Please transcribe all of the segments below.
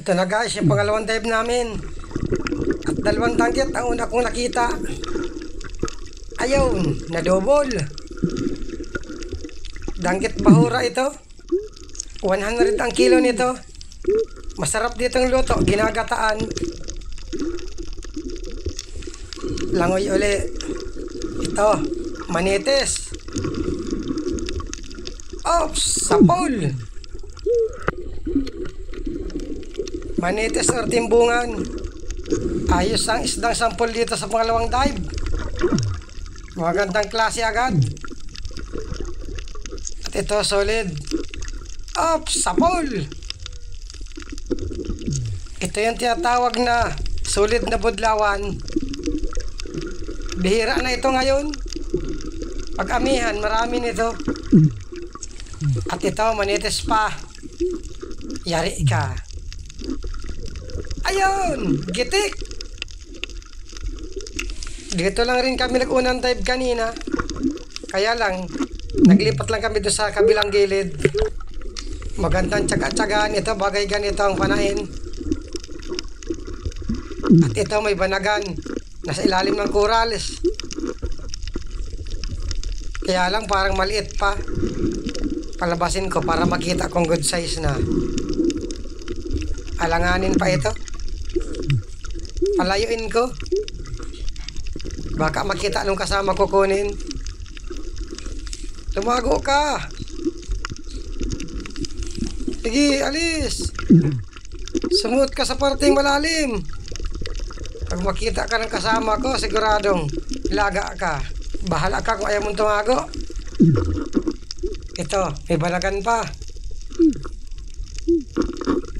Ito na guys, yung pangalawang dive namin. At dalawang danggit ang una kong nakita. Ayun, na-double. Danggit bahura ito. 100 ang kilo nito. Masarap ditong luto, ginagataan. Langoy uli. Ito, manitis. Oops, sapol. Manitis or timbungan. Ayos ang isdang sampol dito sa pangalawang dive. Magandang klase agad. At ito solid. Oops, sapol. Ito yung tinatawag na solid na budlawan. Bihira na ito ngayon. Pag-amihan, marami nito. At ito, manitis pa. Yari ka. Ayun! Gitik! Dito lang rin kami nag-unang dive kanina. Kaya lang, naglipat lang kami doon sa kabilang gilid. Magandang tsaga-tsagaan ito, bagay ganito ang panain. At ito may banagan. Nasa ilalim ng corals. Kaya lang parang maliit pa. Palabasin ko para makita kung good size na. Alanganin pa ito. Palayuin ko. Baka makita nung kasama ko kunin. Tumago ka. Sige, alis. Sumuot ka sa parteng malalim. Pag makita ka ng kasama ko, siguradong ilaga ka. Bahala ka kung ayaw mong tumago. Ito, may balagan pa.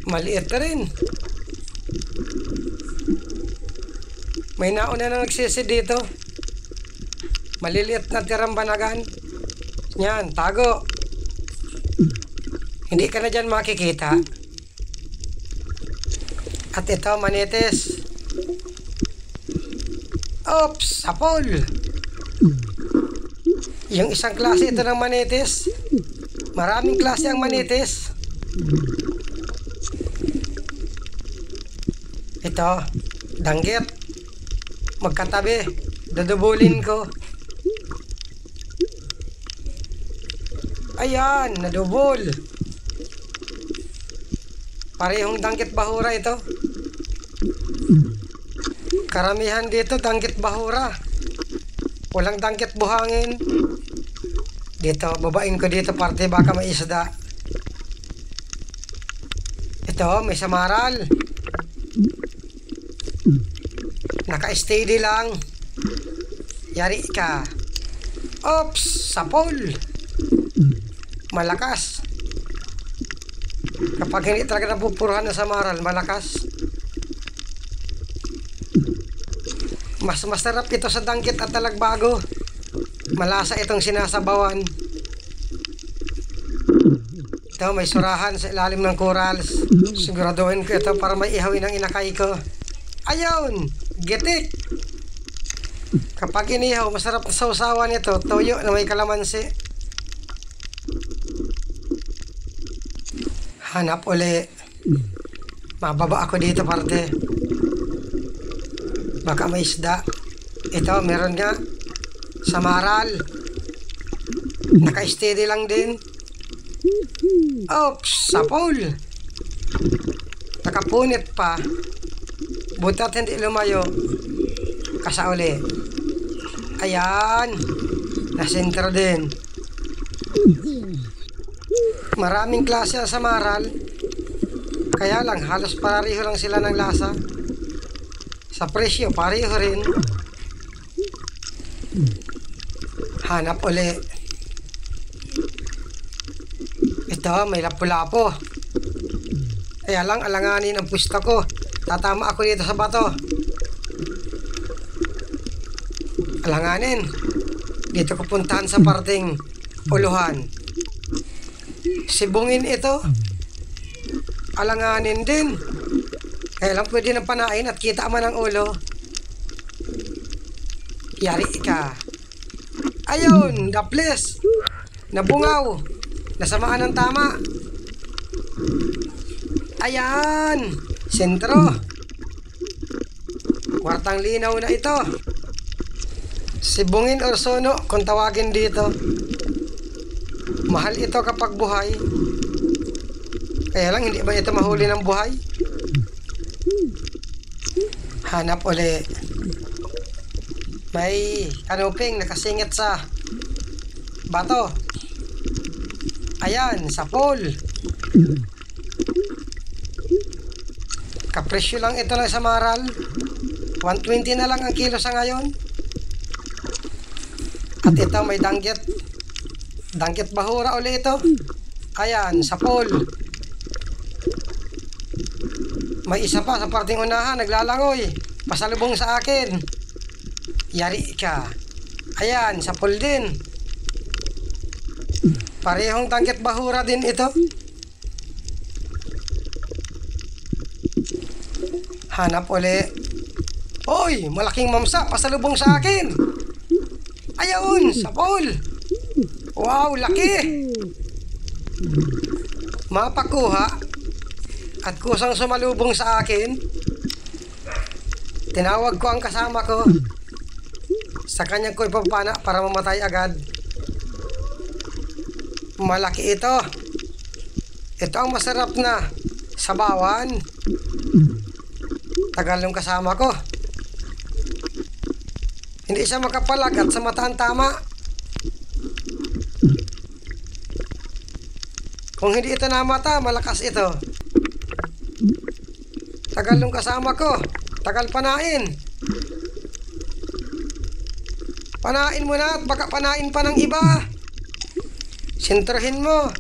Maliit na rin. May nauna na nagsisi dito. Maliliit na tirang banagan. Yan, tago. Hindi ka na dyan makikita. At ito, manitis. Oops, sapol. Yung isang klase ito ng manitis. Maraming klase ang manitis. Ito, danggit. Magkatabi. Dadubulin ko. Ayan, nadubol. Parehong danggit bahura ito. Karamihan dito danggit bahura. Walang danggit buhangin. Dito, babain ko dito parte baka may isda. Ito, may samaral. Naka-steady lang. Yari ka. Oops, sapol. Malakas. Kapag hindi talaga napupuruhan na samaral, malakas. Mas masarap ito sa danggit at talagbago. Malasa itong sinasabawan. Ito, may surahan sa ilalim ng corals. Siguraduhin ko ito para may ihawin ang inakay ko. Ayun! Gitik! Kapag inihaw, masarap na sausawan ito. Toyo na may kalamansi. Hanap uli. Mababa ako dito parte. Baka may isda. Ito, meron nga. Samaral. Naka-steady lang din. Oops, sapol. Nakapunit pa. Butat hindi lumayo. Kasauli. Ayan. Nasentro din. Maraming klase ang samaral. Kaya lang, halos pareho lang sila ng lasa. Sa presyo, pareho rin. Hanap uli. Ito, may lapu-lapo. Kaya lang, alanganin ang pusta ko. Tatama ako dito sa bato. Alanganin. Dito ko puntahan sa parteng uluhan. Sibungin ito. Alanganin din. Kaya lang pwede ng panain at kita man ang ulo. Yari ka. Ayun, daples. Nabungaw. Nasamaan ng tama. Ayan. Sentro. Kwartang linaw na ito. Sibungin or sono kung tawagin dito. Mahal ito kapag buhay. Kaya lang hindi ba ito mahuli ng buhay? Hanap uli. May kanuping nakasingit sa bato. Ayan, sa pole. Kapresyo lang ito lang sa maral. 120 na lang ang kilo sa ngayon. At ito may danggit. Danggit bahura uli ito. Ayan, sa pole. May isa pa sa parting unahan, naglalangoy. Pasalubong sa akin. Yari ka. Ayan, sa pole din. Parehong danggit bahura din ito. Hanap uli. Hoy, malaking mamsa, pasalubong sa akin. Ayun, sa pole. Wow, laki. Mapakuha at kusang sumalubong sa akin. Tinawag ko ang kasama ko. Sa kanya ko ipapana para mamatay agad. Malaki ito. Ito ang masarap na sabawan. Tagal yung kasama ko. Hindi siya makapalag at sa mata ang tama. Kung hindi ito namata, malakas ito. Tagal yung kasama ko. Tagal panain. Panain mo na at baka panain pa ng iba. Sentrohin mo.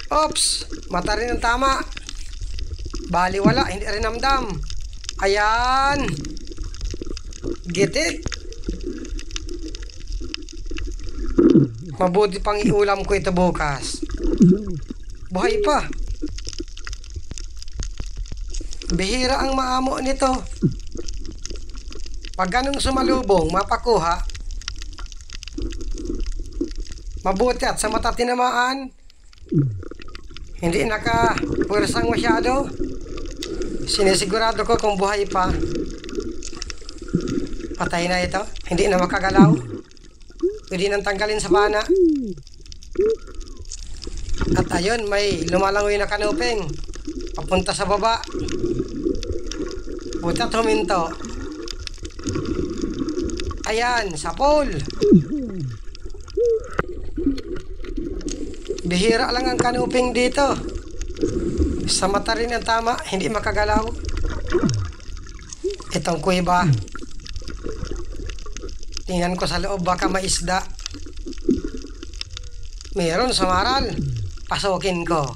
Oops, mata rin ang tama. Baliwala, hindi rin namdam. Ayan. Gitik. Mabuti pang iulam ko ito bukas. Buhay pa. Bihira ang maamo nito. Pag ganun sumalubong, mapakuha. Mabuti at sa mata tinamaan. Hindi naka-puwersang masyado. Sinisigurado ko kung buhay pa. Patay na ito. Hindi na makagalaw. Pwede nang tanggalin sa pana. At ayun, may lumalangoy na kanuping. Papunta sa baba. Buti at huminto. Ayan, sa pole. Bihira lang ang kanuping dito. Sa mata rin ang tama, hindi makagalaw. Itong kuweba. Tingnan ko sa loob, baka maisda. Meron samaral. Pasukin ko.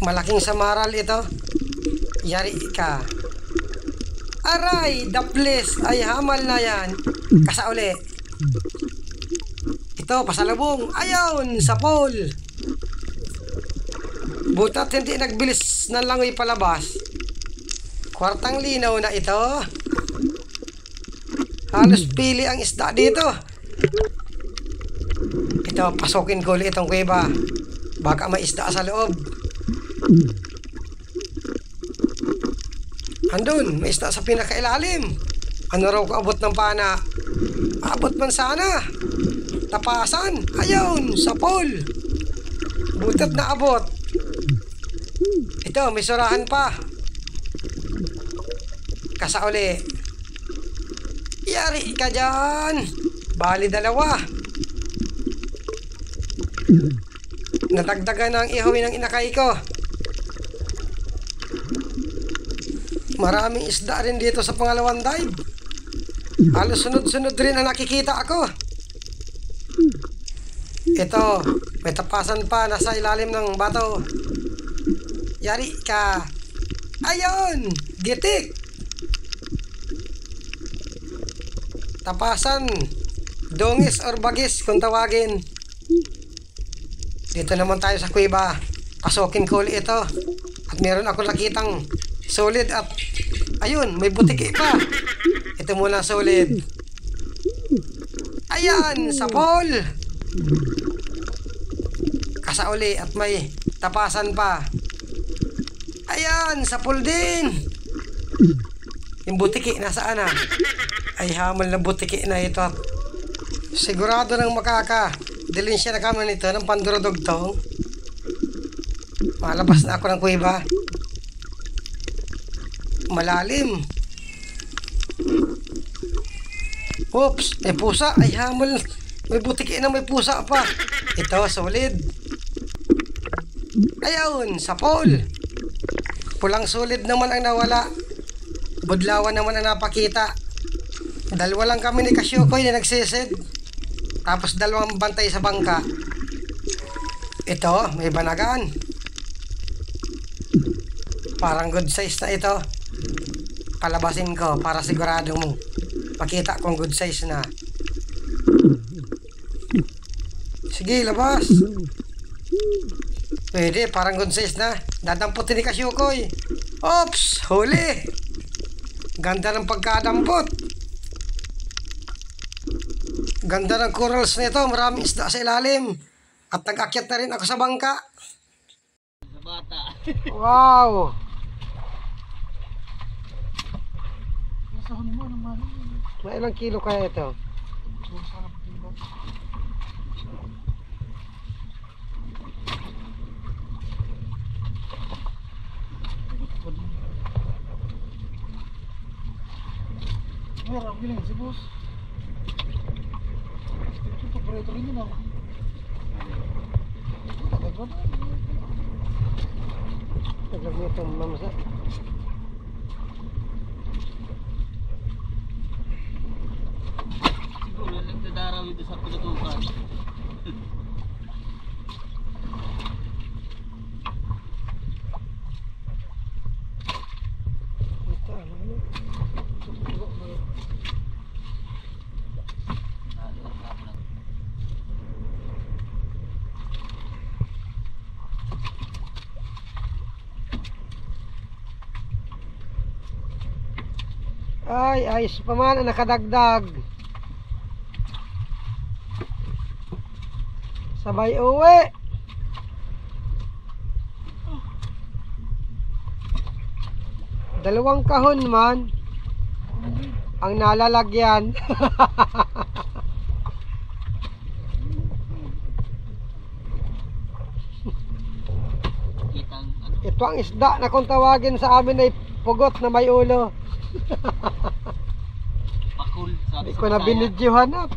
Malaking samaral ito. Yari ka. Aray, daplis. Ay, hamal na yan. Kasauli. Ito, pasalubong. Ayun, sa pole. Butat hindi nagbilis ng langoy palabas. Kwartang linaw na ito. Halos pili ang isda dito. Ito, pasukin ko ulit itong kuweba. Baka may isda sa loob. Andun, may isda sa pinakailalim. Ano raw kaabot ng pana? Abot man sana. Tapasan. Ayun, sa pole. Butat na abot. Ito, may surahan pa. Kasauli. Yari ka dyan. Bali dalawa. Natagdagan ng ihawin ng inakay ko. Maraming isda rin dito sa pangalawang dive. Halos sunod-sunod rin ang nakikita ako. Ito, may tapasan pa nasa ilalim ng bato. Yari ka. Ayun, gitik. Tapasan, dongis or bagis kung tawagin. Dito naman tayo sa kuweba. Pasukin ko ulit ito. At meron ako nakitang solid at ayun, may butiki pa. Ito muna solid. Ayan, sa pole. Kasauli at may tapasan pa. Ayan. Ayan, sa pool din. Yung butiki, nasaan na? Ay, hamal na butiki na ito. Sigurado nang dilin siya na kami nito ng pandurudugtong. Malabas na ako ng kuweba. Malalim. Oops, may pusa. Ay, hamal. May butiki na, may pusa pa. Ito, solid. Ayun, sa pool. Pulang solid naman ang nawala. Budlawan naman ang napakita. Dalawa lang kami ni Kasyukoy na nagsisid. Tapos dalawang bantay sa bangka. Ito, may banagan. Parang good size na ito. Palabasin ko para sigurado mo. Pakita kung good size na. Sige, labas. Pwede, parang good size na. Dadamputin ni Kasyukoy. Oops, huli. Ganda ng pagkadampot. Ganda ng corals nito. Maraming isda sa ilalim. At nag-akyat na rin ako sa bangka. Sa bata. Wow. May ilang kilo kaya ito? Meron giling si boss. Ito paborito rin yun ako. Taglag mo itong mamasa. Siguro nagdadaraw ito sa pinatukan. Ay, ayos pa man ang nakadagdag. Sabay uwi. Dalawang kahon man ang nalalagyan. Ito ang isda na kung tawagin sa amin ay pugot na may ulo. Pakul. Hindi ko na binidyohan na.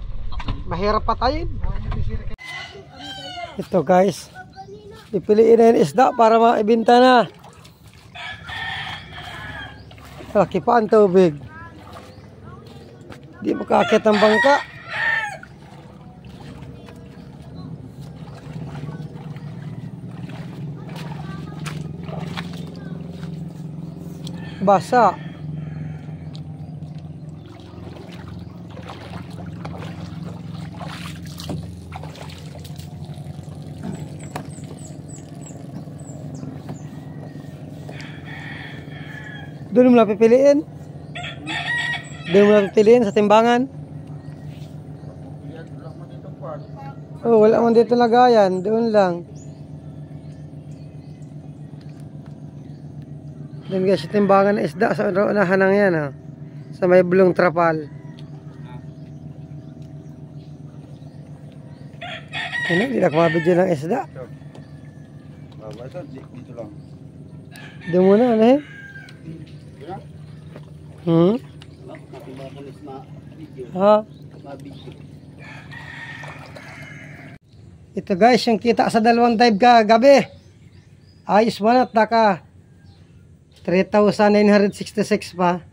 Mahirap patayin. Ito guys. Pipiliin na yung isda para maibinta na. Laki pa ang tubig. Hindi makakit ang bangka. Basa. Doon mo na pipiliin? Doon mo na pipiliin sa timbangan? Oh, wala man dito lagayan. Doon lang. Doon guys, sa timbangan na isda sa unahan ng yan. Oh. Sa may bulong trapal. Ano, hindi na kumabidyo ng isda. Dito lang. Doon mo na, ano eh? Ha? Ito guys, yung kita sa dalawang dive gabi. Ayos mo na, taka 3,966 pa.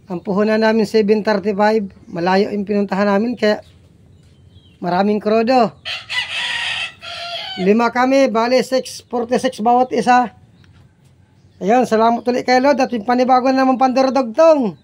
Ang puhunan namin 735. Malayo yung pinuntahan namin kaya maraming krodo. 5 kami, bali 646 bawat isa. Ayun, salamat ulit kay Lord at yung panibago na naman pandurudugtong.